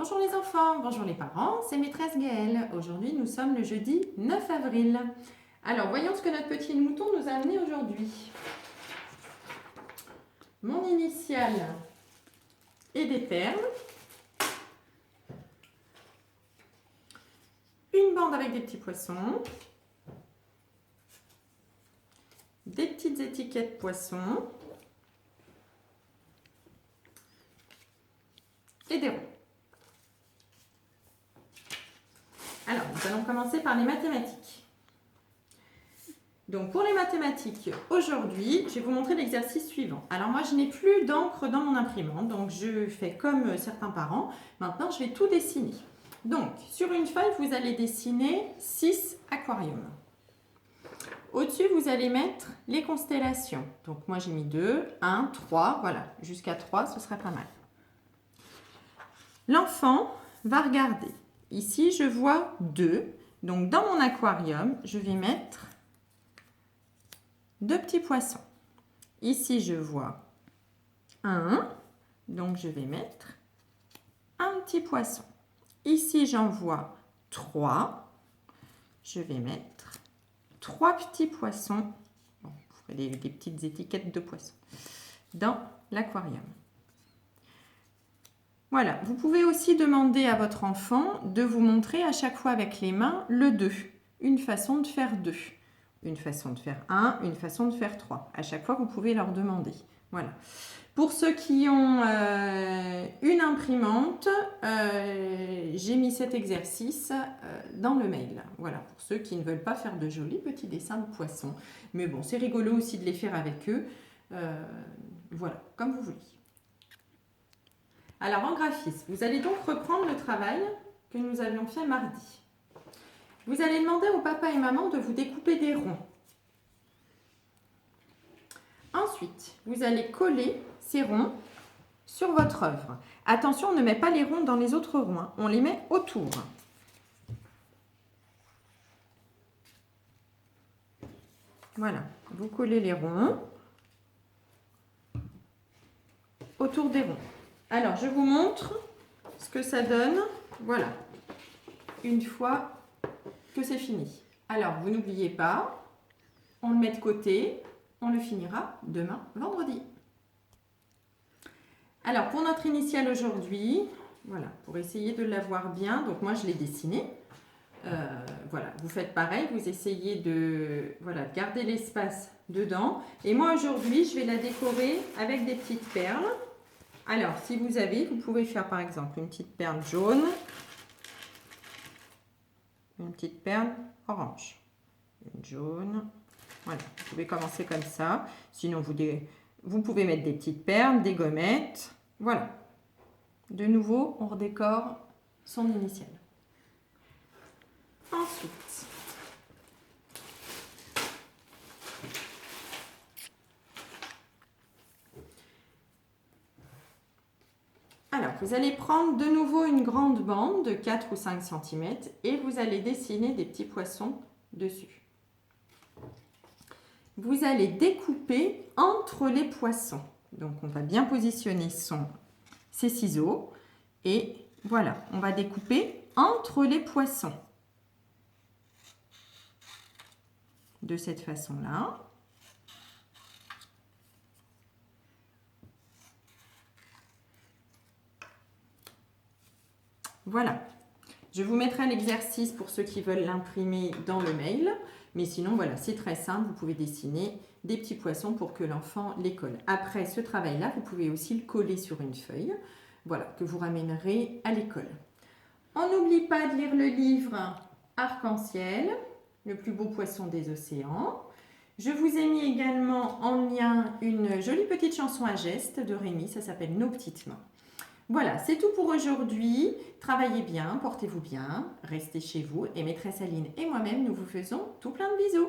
Bonjour les enfants, bonjour les parents, c'est maîtresse Gaëlle. Aujourd'hui, nous sommes le jeudi 9 avril. Alors, voyons ce que notre petit mouton nous a amené aujourd'hui. Mon initiale et des perles. Une bande avec des petits poissons. Des petites étiquettes poissons. Et des ronds. Alors, nous allons commencer par les mathématiques. Donc, pour les mathématiques, aujourd'hui, je vais vous montrer l'exercice suivant. Alors, moi, je n'ai plus d'encre dans mon imprimante, donc je fais comme certains parents. Maintenant, je vais tout dessiner. Donc, sur une feuille, vous allez dessiner 6 aquariums. Au-dessus, vous allez mettre les constellations. Donc, moi, j'ai mis 2, 1, 3, voilà. Jusqu'à 3, ce serait pas mal. L'enfant va regarder. Ici, je vois 2. Donc, dans mon aquarium, je vais mettre 2 petits poissons. Ici, je vois 1. Donc, je vais mettre un petit poisson. Ici, j'en vois 3. Je vais mettre 3 petits poissons. Bon, vous ferez des petites étiquettes de poissons dans l'aquarium. Voilà, vous pouvez aussi demander à votre enfant de vous montrer à chaque fois avec les mains le 2. Une façon de faire 2. Une façon de faire 1, une façon de faire 3. À chaque fois, vous pouvez leur demander. Voilà. Pour ceux qui ont une imprimante, j'ai mis cet exercice dans le mail. Voilà, pour ceux qui ne veulent pas faire de jolis petits dessins de poissons. Mais bon, c'est rigolo aussi de les faire avec eux. Voilà, comme vous voulez. Alors, en graphisme, vous allez donc reprendre le travail que nous avions fait mardi. Vous allez demander au papa et maman de vous découper des ronds. Ensuite, vous allez coller ces ronds sur votre œuvre. Attention, on ne met pas les ronds dans les autres ronds, hein. On les met autour. Voilà, vous collez les ronds autour des ronds. Alors, je vous montre ce que ça donne. Voilà, une fois que c'est fini. Alors, vous n'oubliez pas, on le met de côté, on le finira demain, vendredi. Alors, pour notre initiale aujourd'hui, voilà, pour essayer de l'avoir bien, donc moi je l'ai dessiné. Voilà, vous faites pareil, vous essayez de garder l'espace dedans. Et moi aujourd'hui, je vais la décorer avec des petites perles. Alors, si vous avez, vous pouvez faire par exemple une petite perle jaune, une petite perle orange, une jaune. Voilà, vous pouvez commencer comme ça. Sinon, vous pouvez mettre des petites perles, des gommettes. Voilà. De nouveau, on redécore son initiale. Ensuite, alors, vous allez prendre de nouveau une grande bande de 4 ou 5 cm et vous allez dessiner des petits poissons dessus. Vous allez découper entre les poissons. Donc, on va bien positionner ses ciseaux. Et voilà, on va découper entre les poissons. De cette façon-là. Voilà. Je vous mettrai l'exercice pour ceux qui veulent l'imprimer dans le mail. Mais sinon, voilà, c'est très simple. Vous pouvez dessiner des petits poissons pour que l'enfant les colle. Après ce travail-là, vous pouvez aussi le coller sur une feuille. Voilà, que vous ramènerez à l'école. On n'oublie pas de lire le livre Arc-en-ciel, le plus beau poisson des océans. Je vous ai mis également en lien une jolie petite chanson à gestes de Rémi. Ça s'appelle Nos petites mains. Voilà, c'est tout pour aujourd'hui. Travaillez bien, portez-vous bien, restez chez vous et maîtresse Aline et moi-même, nous vous faisons tout plein de bisous.